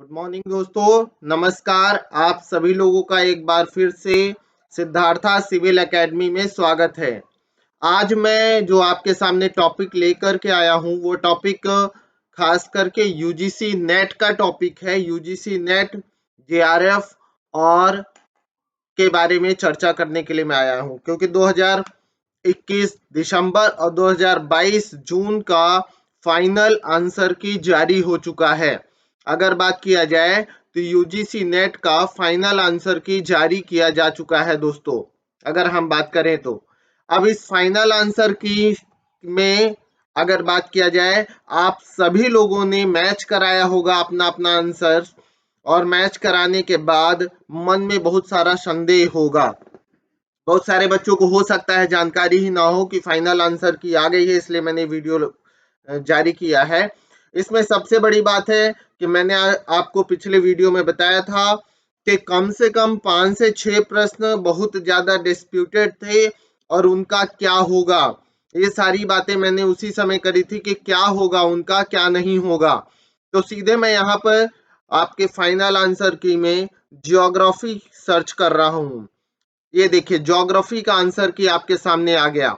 Good morning दोस्तों, नमस्कार। आप सभी लोगों का एक बार फिर से सिद्धार्था सिविल एकेडमी में स्वागत है। आज मैं जो आपके सामने टॉपिक लेकर के आया हूं वो टॉपिक खास करके यूजीसी नेट का टॉपिक है। यूजीसी नेट, जेआरएफ और के बारे में चर्चा करने के लिए मैं आया हूं, क्योंकि 2021 दिसंबर और 2022 जून का फाइनल आंसर की जारी हो चुका है। अगर बात किया जाए तो यूजीसी नेट का फाइनल आंसर की जारी किया जा चुका है दोस्तों। अगर हम बात करें तो अब इस फाइनल आंसर की में अगर बात किया जाए, आप सभी लोगों ने मैच कराया होगा अपना अपना आंसर, और मैच कराने के बाद मन में बहुत सारा संदेह होगा। बहुत सारे बच्चों को हो सकता है जानकारी ही ना हो कि फाइनल आंसर की आ गई है, इसलिए मैंने वीडियो जारी किया है। इसमें सबसे बड़ी बात है कि मैंने आपको पिछले वीडियो में बताया था कि कम से कम 5 से 6 प्रश्न बहुत ज्यादा डिस्प्यूटेड थे और उनका क्या होगा, ये सारी बातें मैंने उसी समय करी थी कि क्या होगा उनका, क्या नहीं होगा। तो सीधे मैं यहाँ पर आपके फाइनल आंसर की में ज्योग्राफी सर्च कर रहा हूँ। ये देखिए, ज्योग्राफी का आंसर की आपके सामने आ गया।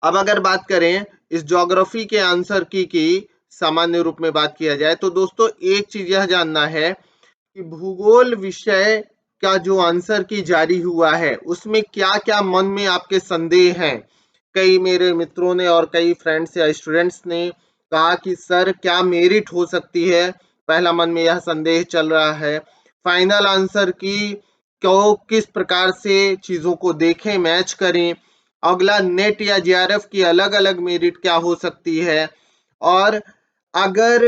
अब अगर बात करें इस ज्योग्राफी के आंसर की सामान्य रूप में बात किया जाए तो दोस्तों एक चीज यह जानना है कि भूगोल विषय का जो आंसर की जारी हुआ है उसमें क्या क्या मन में आपके संदेह हैं। कई मेरे मित्रों ने और कई फ्रेंड्स या स्टूडेंट्स ने कहा कि सर क्या मेरिट हो सकती है, पहला मन में यह संदेह चल रहा है। फाइनल आंसर की को किस प्रकार से चीजों को देखें, मैच करें। अगला नेट या जेआरएफ की अलग अलग मेरिट क्या हो सकती है, और अगर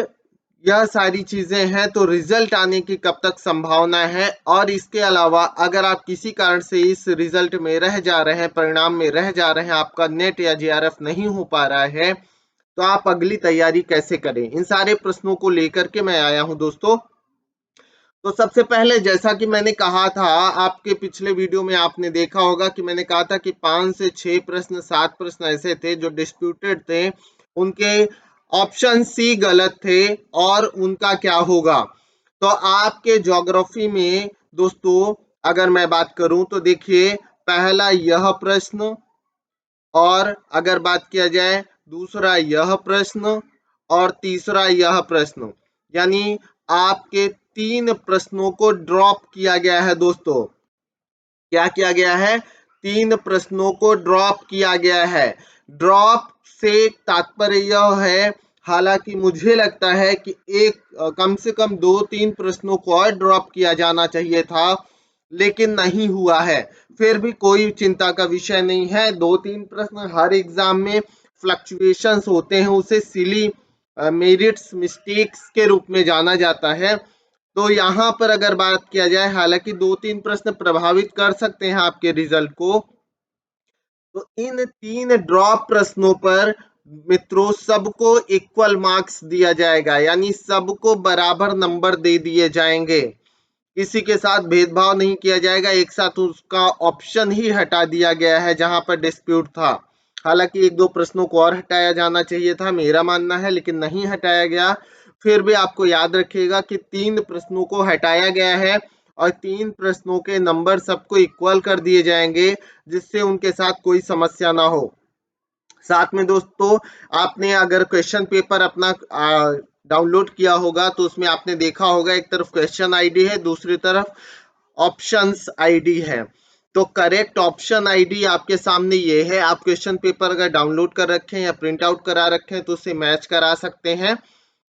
यह सारी चीजें हैं तो रिजल्ट आने की कब तक संभावना है। और इसके अलावा अगर आप किसी कारण से इस रिजल्ट में रह जा रहे हैं, परिणाम में रह जा रहे हैं, आपका नेट या जेआरएफ नहीं हो पा रहा है, तो आप अगली तैयारी कैसे करें, इन सारे प्रश्नों को लेकर के मैं आया हूं दोस्तों। तो सबसे पहले जैसा कि मैंने कहा था, आपके पिछले वीडियो में आपने देखा होगा कि मैंने कहा था कि 5 से 6 प्रश्न, 7 प्रश्न ऐसे थे जो डिस्प्यूटेड थे, उनके ऑप्शन सी गलत थे और उनका क्या होगा। तो आपके ज्योग्राफी में दोस्तों अगर मैं बात करूं तो देखिए, पहला यह प्रश्न, और अगर बात किया जाए दूसरा यह प्रश्न, और तीसरा यह प्रश्न, यानी आपके 3 प्रश्नों को ड्रॉप किया गया है दोस्तों। क्या किया गया है? 3 प्रश्नों को ड्रॉप किया गया है। ड्रॉप से तात्पर्य यह है, हालांकि मुझे लगता है कि एक कम से कम 2-3 प्रश्नों को और ड्रॉप किया जाना चाहिए था, लेकिन नहीं हुआ है। फिर भी कोई चिंता का विषय नहीं है। 2-3 प्रश्न हर एग्जाम में फ्लक्चुएशंस होते हैं, उसे सिली मेरिट्स मिस्टेक्स के रूप में जाना जाता है। तो यहाँ पर अगर बात किया जाए, हालांकि 2-3 प्रश्न प्रभावित कर सकते हैं आपके रिजल्ट को, तो इन 3 ड्रॉप प्रश्नों पर मित्रों सबको इक्वल मार्क्स दिया जाएगा, यानी सबको बराबर नंबर दे दिए जाएंगे। किसी के साथ भेदभाव नहीं किया जाएगा, एक साथ उसका ऑप्शन ही हटा दिया गया है जहां पर डिस्प्यूट था। हालांकि 1-2 प्रश्नों को और हटाया जाना चाहिए था मेरा मानना है, लेकिन नहीं हटाया गया। फिर भी आपको याद रखिएगा कि 3 प्रश्नों को हटाया गया है और 3 प्रश्नों के नंबर सबको इक्वल कर दिए जाएंगे, जिससे उनके साथ कोई समस्या ना हो। साथ में दोस्तों, आपने अगर क्वेश्चन पेपर अपना डाउनलोड किया होगा तो उसमें आपने देखा होगा, एक तरफ क्वेश्चन आईडी है, दूसरी तरफ ऑप्शंस आईडी है। तो करेक्ट ऑप्शन आईडी आपके सामने ये है। आप क्वेश्चन पेपर अगर डाउनलोड कर रखे हैं या प्रिंट आउट करा रखे हैं तो उसे मैच करा सकते हैं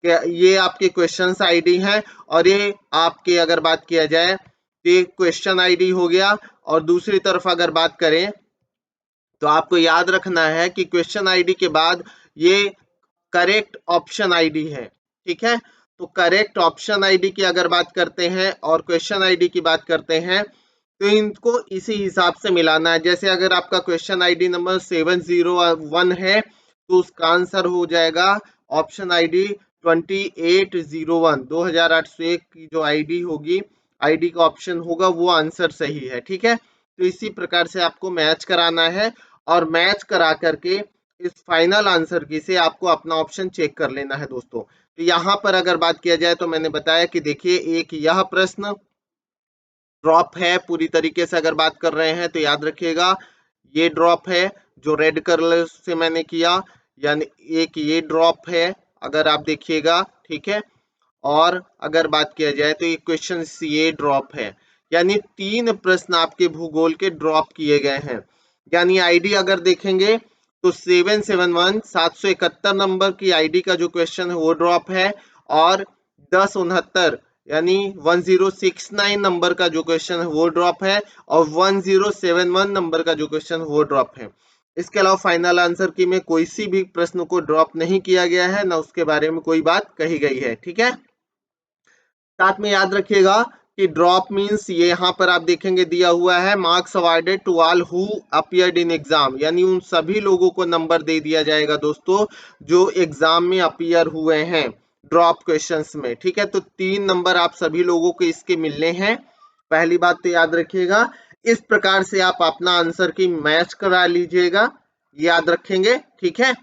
कि ये आपके क्वेश्चंस आईडी हैं, और ये आपके अगर बात किया जाए तो ये क्वेश्चन आईडी हो गया। और दूसरी तरफ अगर बात करें तो आपको याद रखना है कि क्वेश्चन आईडी के बाद ये करेक्ट ऑप्शन आईडी है। ठीक है, तो करेक्ट ऑप्शन आईडी की अगर बात करते हैं और क्वेश्चन आईडी की बात करते हैं तो इनको इसी हिसाब से मिलाना है। जैसे अगर आपका क्वेश्चन आईडी नंबर 701 है तो उसका आंसर हो जाएगा ऑप्शन आईडी 2801, 2801 की जो आईडी होगी, आईडी का ऑप्शन होगा, वो आंसर सही है। ठीक है, तो इसी प्रकार से आपको मैच कराना है, और मैच करा करके इस फाइनल आंसर की से आपको अपना ऑप्शन चेक कर लेना है दोस्तों। तो यहाँ पर अगर बात किया जाए तो मैंने बताया कि देखिए एक यह प्रश्न ड्रॉप है पूरी तरीके से। अगर बात कर रहे हैं तो याद रखिएगा ये ड्रॉप है जो रेड कलर से मैंने किया, यानी एक ये ड्रॉप है अगर आप देखिएगा, ठीक है। और अगर बात किया जाए तो ये क्वेश्चन ये ड्रॉप है, यानी 3 प्रश्न आपके भूगोल के ड्रॉप किए गए हैं। यानी आईडी अगर देखेंगे तो 771 नंबर की आईडी का जो क्वेश्चन है वो ड्रॉप है, और 1069 यानी 1069 नंबर का जो क्वेश्चन है वो ड्रॉप है, और 1071 नंबर का जो क्वेश्चन है वो ड्रॉप है। इसके अलावा फाइनल आंसर की में कोई सी भी प्रश्न को ड्रॉप नहीं किया गया है, ना उसके बारे में कोई बात कही गई है, ठीक है। साथ में याद रखिएगा कि ड्रॉप मींस ये यहाँ पर आप देखेंगे दिया हुआ है marks awarded to all who appeared in exam, यानी उन सभी लोगों को नंबर दे दिया जाएगा दोस्तों जो एग्जाम में अपीयर हुए हैं ड्रॉप क्वेश्चंस में, ठीक है। तो 3 नंबर आप सभी लोगों को इसके मिलने हैं। पहली बात तो याद रखिएगा, इस प्रकार से आप अपना आंसर की मैच करा लीजिएगा, याद रखेंगे, ठीक है।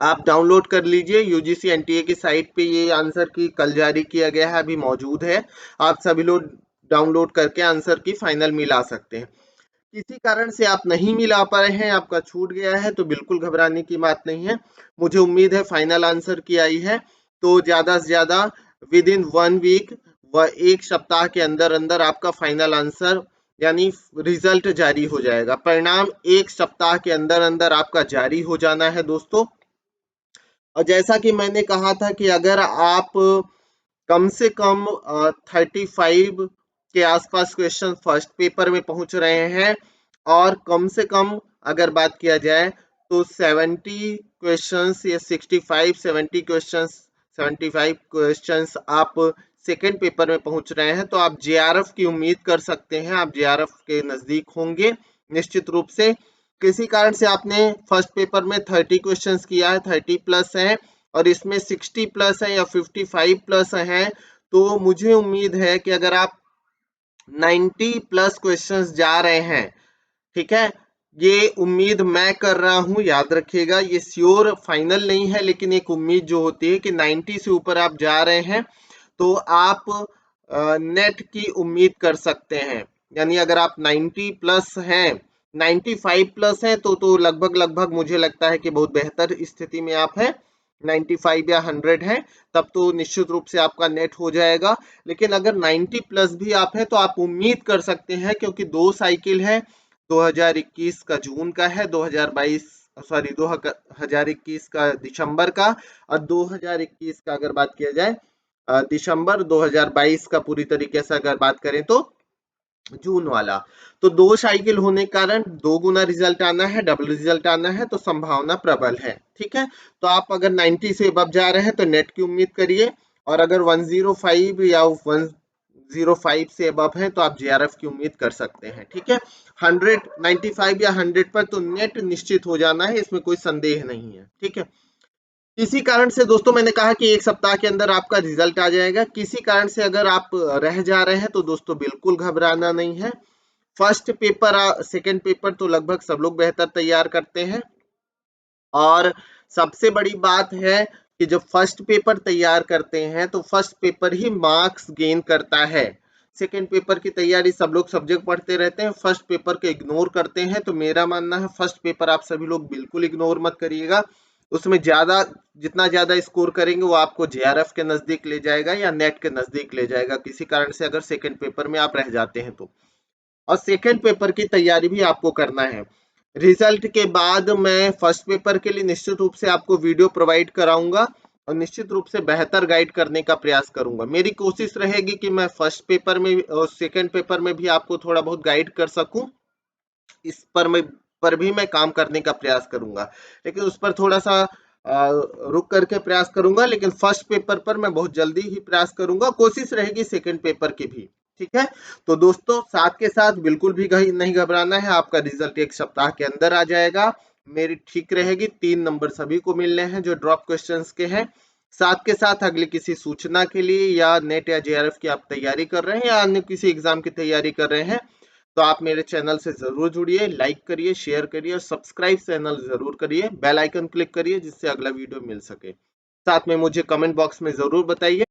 आप डाउनलोड कर लीजिए यूजीसी एनटीए की साइट पे, ये आंसर की कल जारी किया गया है, अभी मौजूद है। आप सभी लोग डाउनलोड करके आंसर की फाइनल मिला सकते हैं। किसी कारण से आप नहीं मिला पा रहे हैं, आपका छूट गया है, तो बिल्कुल घबराने की बात नहीं है। मुझे उम्मीद है फाइनल आंसर की आई है तो ज्यादा से ज्यादा विद इन 1 वीक व 1 सप्ताह के अंदर अंदर आपका फाइनल आंसर यानी रिजल्ट जारी हो जाएगा। परिणाम 1 सप्ताह के अंदर अंदर आपका जारी हो जाना है दोस्तों। और जैसा कि मैंने कहा था कि अगर आप कम से कम 35 के आसपास क्वेश्चन फर्स्ट पेपर में पहुंच रहे हैं, और कम से कम अगर बात किया जाए तो 70 क्वेश्चंस या 75 क्वेश्चंस आप सेकेंड पेपर में पहुंच रहे हैं, तो आप जेआरएफ की उम्मीद कर सकते हैं, आप जेआरएफ के नजदीक होंगे निश्चित रूप से। किसी कारण से आपने फर्स्ट पेपर में 30 क्वेश्चंस किया है, 30 प्लस है, और इसमें 60 प्लस है या 55 प्लस है, तो मुझे उम्मीद है कि अगर आप 90 प्लस क्वेश्चंस जा रहे हैं, ठीक है, ये उम्मीद मैं कर रहा हूं, याद रखिएगा ये श्योर फाइनल नहीं है, लेकिन एक उम्मीद जो होती है कि 90 से ऊपर आप जा रहे हैं तो आप नेट की उम्मीद कर सकते हैं। यानी अगर आप 90 प्लस हैं, 95 प्लस हैं, तो लगभग लगभग मुझे लगता है कि बहुत बेहतर स्थिति में आप हैं। 95 या 100 है तब तो निश्चित रूप से आपका नेट हो जाएगा। लेकिन अगर 90 प्लस भी आप हैं तो आप उम्मीद कर सकते हैं, क्योंकि 2 साइकिल है, 2021 का जून का है, 2021 का दिसंबर का, और 2021 का अगर बात किया जाए दिसंबर, 2022 का पूरी तरीके से अगर बात करें तो जून वाला। तो 2 साइकिल होने के कारण 2 गुना रिजल्ट आना है, डबल रिजल्ट आना है, तो संभावना प्रबल है, ठीक है। तो आप अगर 90 से अब जा रहे हैं तो नेट की उम्मीद करिए, और अगर 105 या 105 से अब है तो आप जेआरएफ की उम्मीद कर सकते हैं, ठीक है। 100 95 या 100 पर तो नेट निश्चित हो जाना है, इसमें कोई संदेह नहीं है, ठीक है। किसी कारण से दोस्तों मैंने कहा कि 1 सप्ताह के अंदर आपका रिजल्ट आ जाएगा। किसी कारण से अगर आप रह जा रहे हैं तो दोस्तों बिल्कुल घबराना नहीं है। फर्स्ट पेपर सेकंड पेपर तो लगभग सब लोग बेहतर तैयार करते हैं, और सबसे बड़ी बात है कि जब फर्स्ट पेपर तैयार करते हैं तो फर्स्ट पेपर ही मार्क्स गेन करता है। सेकंड पेपर की तैयारी सब लोग सब्जेक्ट पढ़ते रहते हैं, फर्स्ट पेपर को इग्नोर करते हैं। तो मेरा मानना है फर्स्ट पेपर आप सभी लोग बिल्कुल इग्नोर मत करिएगा। उसमें जितना ज्यादा स्कोर करेंगे वो आपको जेआरएफ के नजदीक ले जाएगा या नेट के नजदीक ले जाएगा, किसी कारण से अगर सेकंड पेपर में आप रह जाते हैं तो। और सेकंड पेपर की तैयारी भी आपको करना है। रिजल्ट के बाद मैं फर्स्ट पेपर के लिए निश्चित रूप से आपको वीडियो प्रोवाइड कराऊंगा, और निश्चित रूप से बेहतर गाइड करने का प्रयास करूंगा। मेरी कोशिश रहेगी कि मैं फर्स्ट पेपर में और सेकंड पेपर में भी आपको थोड़ा बहुत गाइड कर सकूं, इस पर भी मैं काम करने का प्रयास करूंगा, लेकिन उस पर थोड़ा सा रुक करके प्रयास करूंगा। लेकिन फर्स्ट पेपर पर मैं बहुत जल्दी ही प्रयास करूंगा, कोशिश रहेगी सेकंड पेपर की भी, ठीक है। तो दोस्तों साथ के साथ बिल्कुल भी नहीं घबराना है, आपका रिजल्ट 1 सप्ताह के अंदर आ जाएगा। मेरी ठीक रहेगी, 3 नंबर सभी को मिलने हैं जो ड्रॉप क्वेश्चंस के हैं। साथ के साथ अगली किसी सूचना के लिए, या नेट या जेआरएफ की आप तैयारी कर रहे हैं या अन्य किसी एग्जाम की तैयारी कर रहे हैं, तो आप मेरे चैनल से जरूर जुड़िए, लाइक करिए, शेयर करिए और सब्सक्राइब चैनल जरूर करिए, बेल आइकन क्लिक करिए जिससे अगला वीडियो मिल सके। साथ में मुझे कमेंट बॉक्स में जरूर बताइए